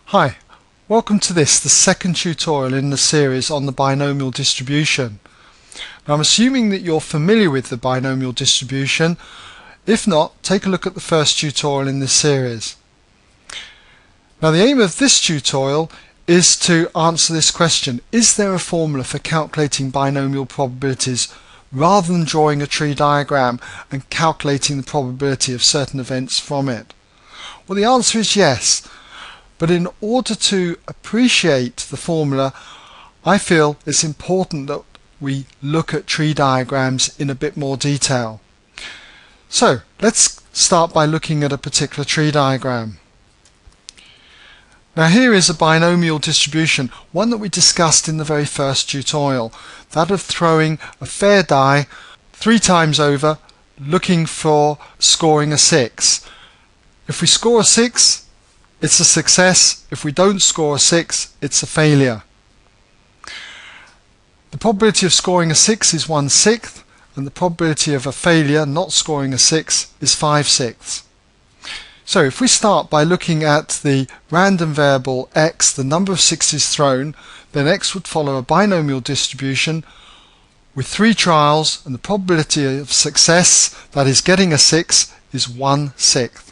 Hi, welcome to the second tutorial in the series on the binomial distribution. Now I'm assuming that you're familiar with the binomial distribution. If not, take a look at the first tutorial in this series. Now the aim of this tutorial is to answer this question: is there a formula for calculating binomial probabilities rather than drawing a tree diagram and calculating the probability of certain events from it? Well, the answer is yes. But in order to appreciate the formula, I feel it's important that we look at tree diagrams in a bit more detail. So let's start by looking at a particular tree diagram. Now here is a binomial distribution, one that we discussed in the very first tutorial, that of throwing a fair die 3 times over, looking for scoring a 6. If we score a 6, it's a success. If we don't score a 6, it's a failure. The probability of scoring a 6 is 1/6, and the probability of a failure not scoring a 6 is 5/6. So if we start by looking at the random variable x, the number of 6s thrown, then x would follow a binomial distribution with 3 trials, and the probability of success, that is getting a 6, is 1/6.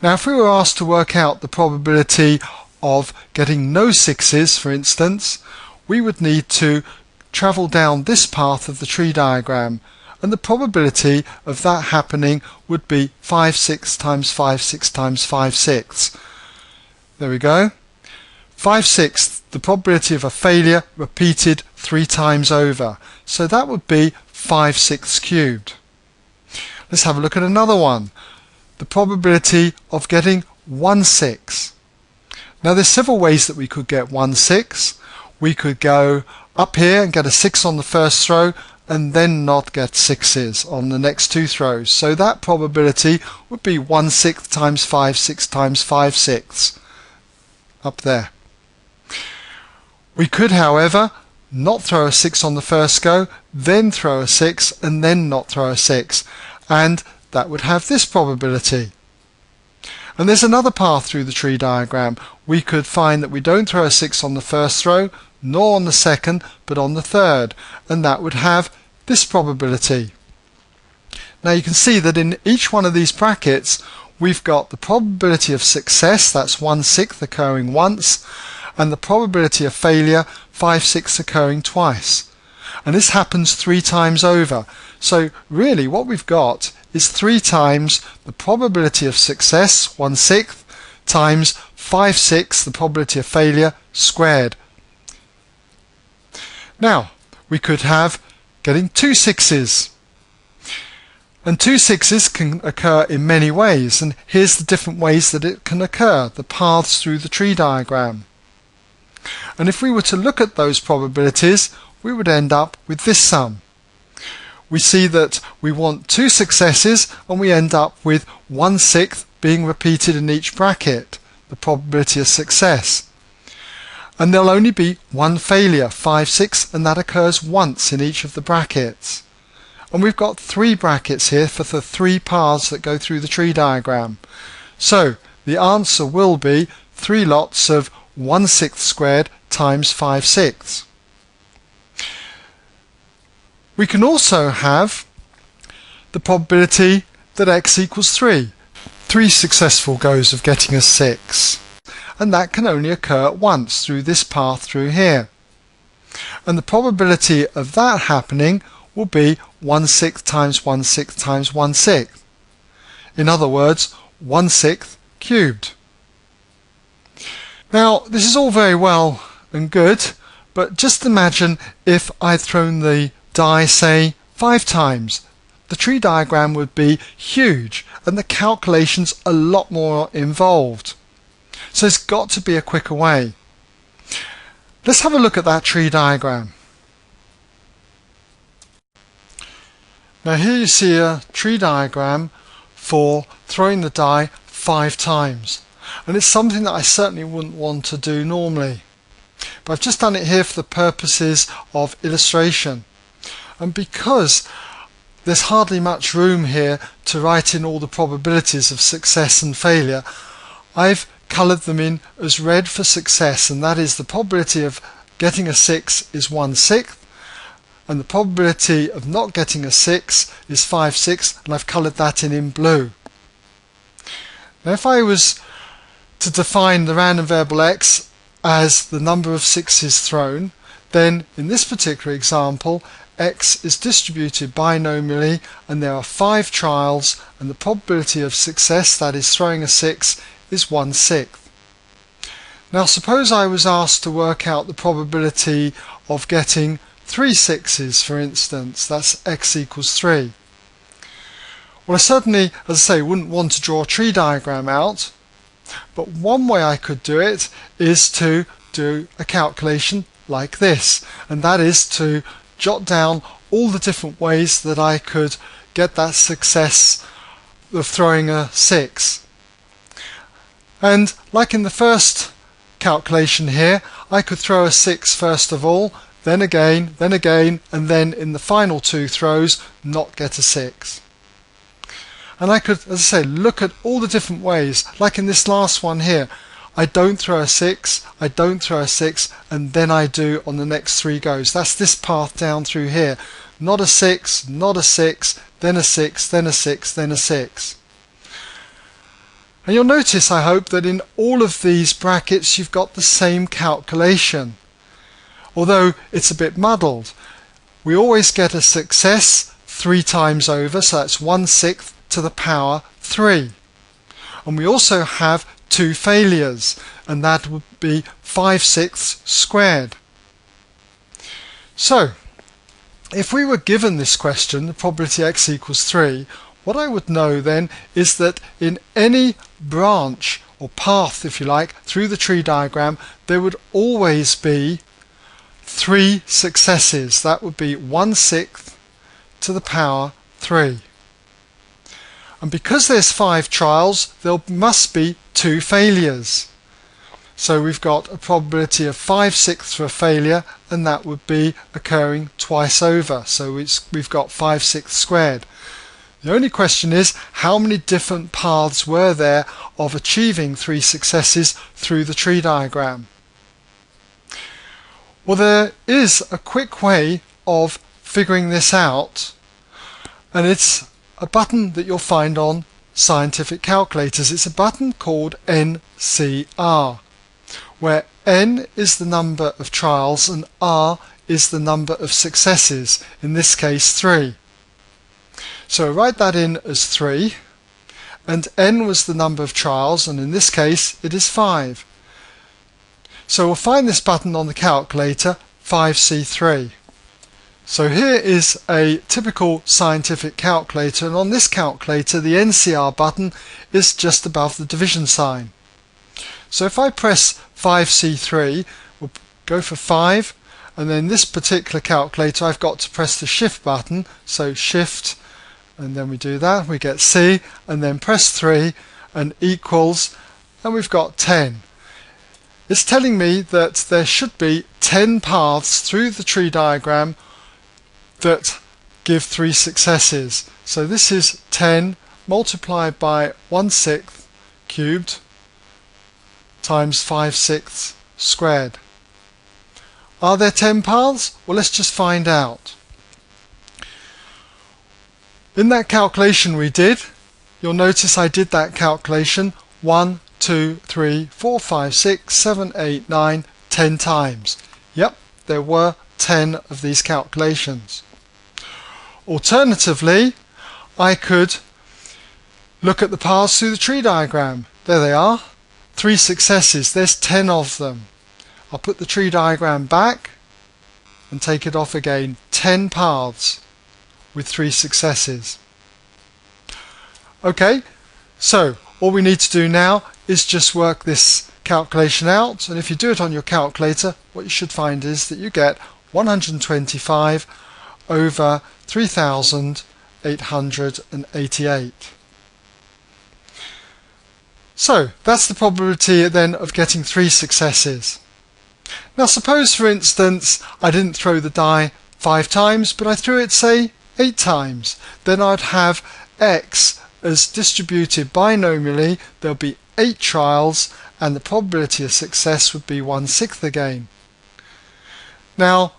Now if we were asked to work out the probability of getting no 6s, for instance, we would need to travel down this path of the tree diagram, and the probability of that happening would be 5/6 times 5/6 times 5/6. There we go. 5/6, the probability of a failure repeated 3 times over. So that would be 5/6 cubed. Let's have a look at another one. The probability of getting 1/6. Now there's several ways that we could get 1/6. We could go up here and get a 6 on the first throw and then not get 6s on the next 2 throws. So that probability would be 1/6 times 5/6 times 5/6 up there. We could, however, not throw a 6 on the first go, then throw a 6 and then not throw a 6, and that would have this probability. And there's another path through the tree diagram. We could find that we don't throw a 6 on the first throw, nor on the second, but on the third, and that would have this probability. Now you can see that in each one of these brackets we've got the probability of success, that's 1/6 occurring once, and the probability of failure, 5/6 occurring twice. And this happens 3 times over. So really what we've got is 3 times the probability of success, 1/6, times 5/6, the probability of failure, squared. Now, we could have getting 2 6s. And 2 6s can occur in many ways, and here's the different ways that it can occur, the paths through the tree diagram. And if we were to look at those probabilities, we would end up with this sum. We see that we want 2 successes and we end up with 1/6 being repeated in each bracket, the probability of success. And there'll only be 1 failure, 5/6, and that occurs once in each of the brackets. And we've got 3 brackets here for the 3 paths that go through the tree diagram. So the answer will be 3 lots of 1/6 squared times 5/6. We can also have the probability that x equals 3. 3 successful goes of getting a 6. And that can only occur once through this path through here. And the probability of that happening will be 1/6 times 1/6 times 1/6. In other words, 1/6 cubed. Now this is all very well and good, but just imagine if I'd thrown the die, say, 5 times. The tree diagram would be huge and the calculations a lot more involved. So there's got to be a quicker way. Let's have a look at that tree diagram. Now here you see a tree diagram for throwing the die 5 times. And it's something that I certainly wouldn't want to do normally. But I've just done it here for the purposes of illustration. And because there's hardly much room here to write in all the probabilities of success and failure, I've coloured them in as red for success, and that is the probability of getting a 6 is 1/6, and the probability of not getting a 6 is 5/6, and I've coloured that in blue. Now if I was to define the random variable x as the number of 6s thrown, then in this particular example x is distributed binomially and there are 5 trials, and the probability of success, that is throwing a 6, is 1/6. Now suppose I was asked to work out the probability of getting 3 6s, for instance. That's x equals 3. Well, I certainly, as I say, wouldn't want to draw a tree diagram out, but one way I could do it is to do a calculation like this, and that is to jot down all the different ways that I could get that success of throwing a 6. And like in the first calculation here, I could throw a 6 first of all, then again, and then in the final 2 throws not get a 6. And I could, as I say, look at all the different ways. Like in this last one here, I don't throw a 6, I don't throw a 6, and then I do on the next 3 goes. That's this path down through here. Not a 6, not a 6, then a 6, then a 6, then a 6. And you'll notice, I hope, that in all of these brackets you've got the same calculation. Although it's a bit muddled. We always get a success 3 times over, so that's 1/6 to the power 3. And we also have 2 failures, and that would be 5/6 squared. So, if we were given this question, the probability x equals 3, what I would know then is that in any branch or path, if you like, through the tree diagram, there would always be 3 successes. That would be 1/6 to the power 3. And because there's 5 trials, there must be 2 failures. So we've got a probability of 5/6 for a failure, and that would be occurring twice over. So we've got 5/6 squared. The only question is, how many different paths were there of achieving 3 successes through the tree diagram? Well, there is a quick way of figuring this out, and it's a button that you'll find on scientific calculators. It's a button called NCR, where N is the number of trials and R is the number of successes, in this case 3. So write that in as 3, and N was the number of trials, and in this case it is 5. So we'll find this button on the calculator, 5C3. So here is a typical scientific calculator, and on this calculator the NCR button is just above the division sign. So if I press 5C3, we'll go for 5, and then this particular calculator I've got to press the shift button, so shift, and then we do that, we get C, and then press 3 and equals, and we've got 10. It's telling me that there should be 10 paths through the tree diagram that give 3 successes. So this is 10 multiplied by 1/6 cubed times 5/6 squared. Are there 10 paths? Well, let's just find out. In that calculation we did, you'll notice I did that calculation 1, 2, 3, 4, 5, 6, 7, 8, 9, 10 times. Yep, there were 10 of these calculations. Alternatively, I could look at the paths through the tree diagram. There they are, 3 successes, there's 10 of them. I'll put the tree diagram back and take it off again, 10 paths with 3 successes. Okay, so all we need to do now is just work this calculation out, and if you do it on your calculator, what you should find is that you get 125 over 3,888. So that's the probability then of getting 3 successes. Now suppose, for instance, I didn't throw the die 5 times, but I threw it, say, 8 times. Then I'd have x as distributed binomially. There'll be 8 trials, and the probability of success would be 1/6 again. Now,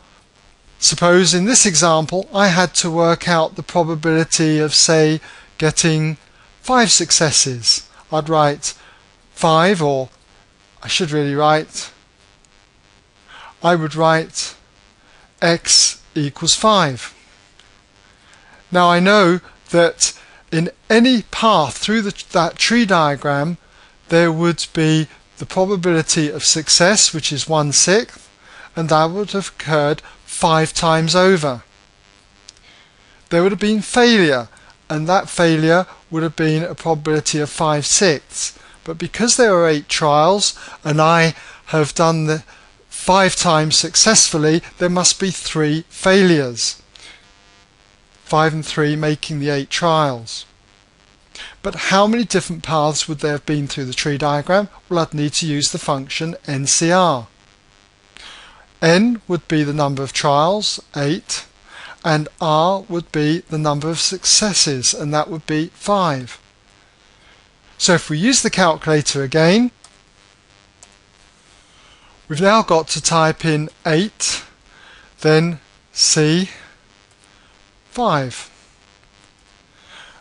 suppose in this example I had to work out the probability of, say, getting 5 successes. I'd write 5, or I should really I would write x equals 5. Now I know that in any path through that tree diagram there would be the probability of success, which is 1/6, and that would have occurred 5 times over. There would have been failure, and that failure would have been a probability of 5/6. But because there are 8 trials and I have done the 5 times successfully, there must be 3 failures. 5 and 3 making the 8 trials. But how many different paths would there have been through the tree diagram? Well, I'd need to use the function NCR. N would be the number of trials, 8, and R would be the number of successes, and that would be 5. So if we use the calculator again, we've now got to type in 8, then C 5.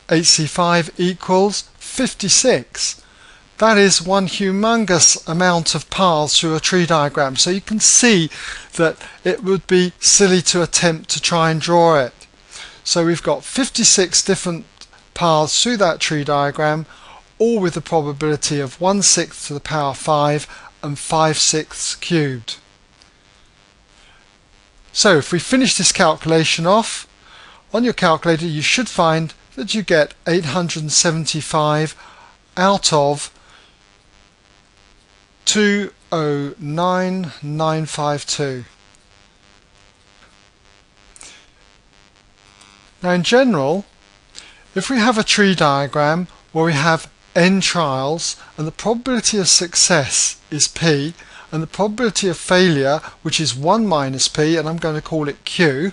8C5 equals 56. That is one humongous amount of paths through a tree diagram. So you can see that it would be silly to attempt to try and draw it. So we've got 56 different paths through that tree diagram, all with a probability of 1/6 to the power 5 and 5/6 cubed. So if we finish this calculation off, on your calculator you should find that you get 875 out of 209,952. Now in general, if we have a tree diagram where we have n trials and the probability of success is p and the probability of failure, which is 1 minus p, and I'm going to call it q,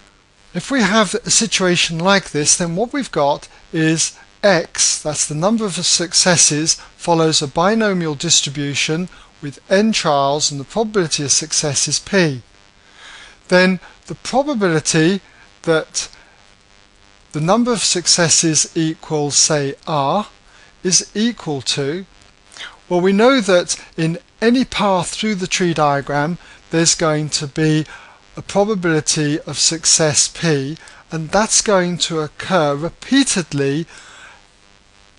if we have a situation like this, then what we've got is x, that's the number of successes, follows a binomial distribution with n trials and the probability of success is p. Then the probability that the number of successes equals, say, r is equal to, well, we know that in any path through the tree diagram there's going to be a probability of success p, and that's going to occur repeatedly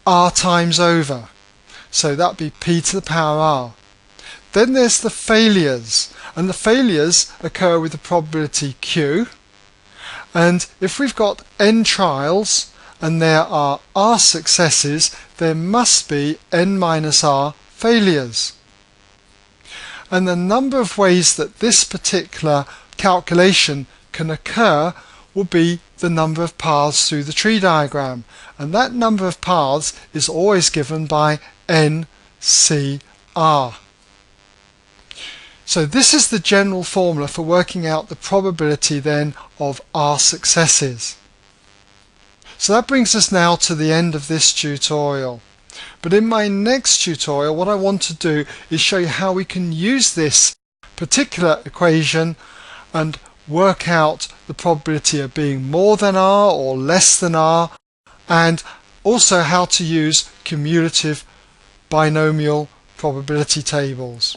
r times over. So that'd be p to the power r. Then there's the failures, and the failures occur with the probability q, and if we've got n trials and there are r successes, there must be n minus r failures. And the number of ways that this particular calculation can occur will be the number of paths through the tree diagram, and that number of paths is always given by NCR. So this is the general formula for working out the probability then of R successes. So that brings us now to the end of this tutorial. But in my next tutorial, what I want to do is show you how we can use this particular equation and work out the probability of being more than R or less than R, and also how to use cumulative binomial probability tables.